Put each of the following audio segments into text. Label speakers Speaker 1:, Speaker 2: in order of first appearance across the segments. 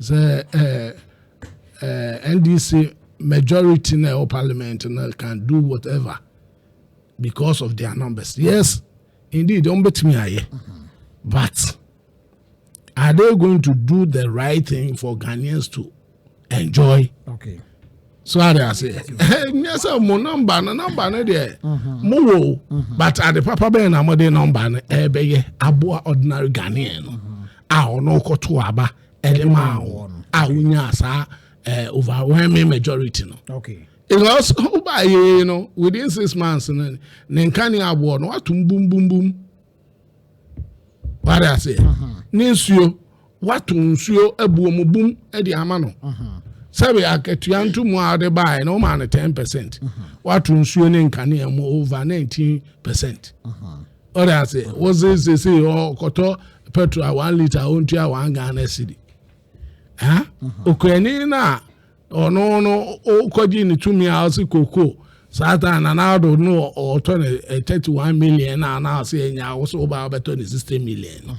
Speaker 1: the NDC majority in our parliament can do whatever because of their numbers. Yes, indeed, don't bet me aye. But are they going to do the right thing for Ghanaians to enjoy?
Speaker 2: Okay.
Speaker 1: So I say, yes, mo number there, mo, but at the Papa Ben amode number be abo ordinary Ghanaian. Ah, no koto aba elema awunya sa overwhelming majority no.
Speaker 2: Okay.
Speaker 1: Because you know within 6 months ne nkani abo no atum boom boom boom. What I say? Ninsuo watum nsuo ebuo mu boom e di ama no. Sabe aketuantu mu ade buy no man 10%. Watum nsuo ne nkani am over 19%. What I say? Was this say oh koto petrol 1 liter ontua 1 Ghana cedi. Okwani na ono okoji ni tumi house koko satan na na do no o 31 million na na say nya wo so ba beto ni 60 million.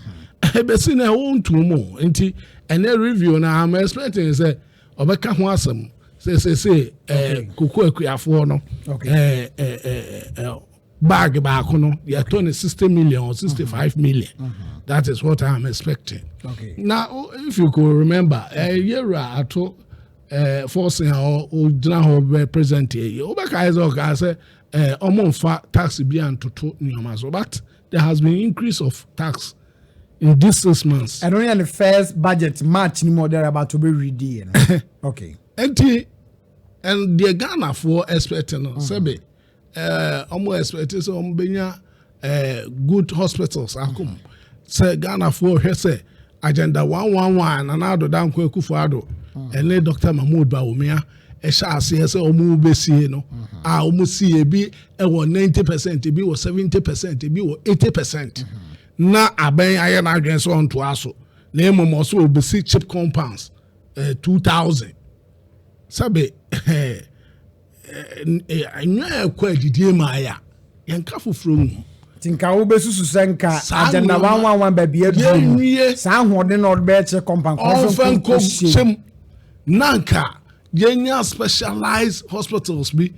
Speaker 1: Be si na won tumo nti ene review na am expecting say obeka ho asem say koko akuafo no bag back no ya turn 60 million or 65 million. That is what I'm expecting.
Speaker 2: Okay.
Speaker 1: Now, if you could remember, year ato forcing our general present here. Obeka is okay. Say, fa tax be and to niyamazo, but there has been increase of tax in these 6 months.
Speaker 2: And only on the first budget March ni more there about to be ready. Okay.
Speaker 1: And the Ghana for expecting sebe expecting so benya good hospitals akum. Say Ghana for say agenda 111 and ado dan ko ekufuado ene Dr. Mahmoud Bawumia e sha say omu besie no omu sie bi e wo 90% bi wo 70% bi wo 80% na aben aye na adwen so onto aso na emomo so obesi chip compounds 2000 sabe anya kwa didie ma ya yanka foforo mu
Speaker 2: tinka wo besusu senka agenda 111 baby edu sa hode na odbe che compound
Speaker 1: confirm nanka yenya specialized hospitals be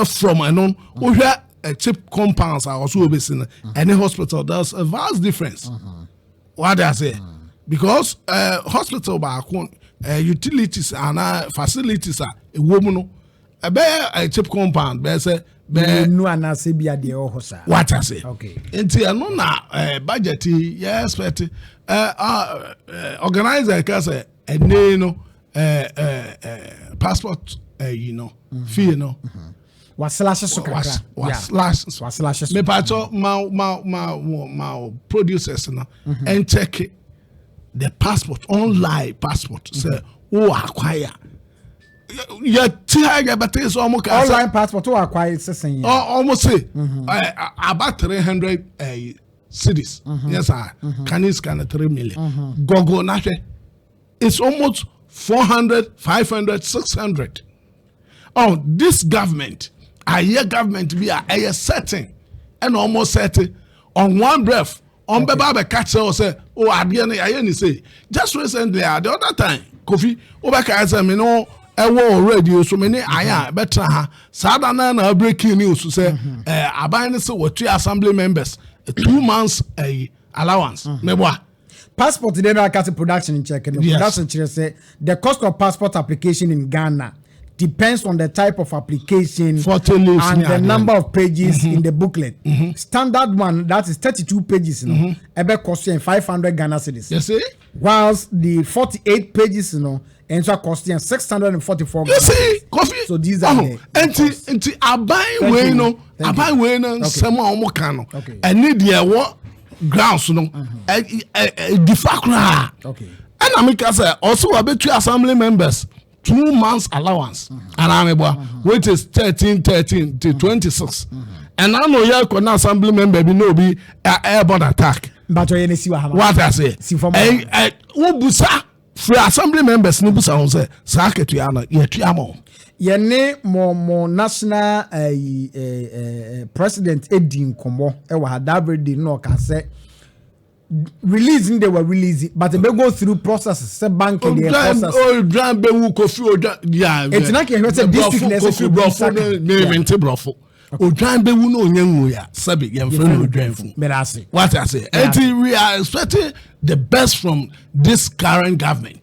Speaker 1: from anon wo hwe cheap compounds are also obesina any hospital there's a vast difference. What I say because hospital ba utilities and facilities are a woman a cheap compound be say
Speaker 2: no anase bia de ohosa.
Speaker 1: What I say?
Speaker 2: Okay.
Speaker 1: Enti ano na budget yeah expect organizer ka say ene no passport you know fee no
Speaker 2: waslashe so kakra
Speaker 1: waslashe me pacho ma producers no and check the passport online passport say who acquire ya tiaga batteries almost
Speaker 2: online passport to acquire sesen
Speaker 1: almost say about 300 cities. Yes sir. Can you scan 3 million Google na it's almost 400 500 600. Oh, this government government be a setting and almost setting on one breath on baba catch say oh I say just recently the other time Kofi Obaka say me no already so many aya better sada na breaking news say aban say what 3 assembly members 2 months allowance meboa
Speaker 2: passport dey no cat production in check production say the cost of passport application in Ghana depends on the type of application and the number of pages in the booklet. Standard one, that is 32 pages, ebe costing 500 Ghana cedis.
Speaker 1: You see?
Speaker 2: Whilst the 48 pages, ends up costing 644 Ghana cedis.
Speaker 1: You see? Coffee?
Speaker 2: So these are the
Speaker 1: enti abai we no sema omo kan no. And need the grounds no. Different.
Speaker 2: Okay.
Speaker 1: And Amika say also about 2 assembly members 2 months allowance and amebo which is 13 to 26 and I know you can assembly member be no be airborne attack
Speaker 2: but you see
Speaker 1: what I say who busa for assembly members no busa on say saketu ya na yetuamo
Speaker 2: yene mo national president Edin Komo e wa David no ka say releasing they were releasing, but they go through processes. Say banking the process.
Speaker 1: Oh, drum be who coffee or yeah.
Speaker 2: It's not like you district
Speaker 1: coffee brofo name inte brofo. O drum be who no nyangu ya sabi yemfre no drum.
Speaker 2: Merasi.
Speaker 1: What I say? We are expecting the best from this current government.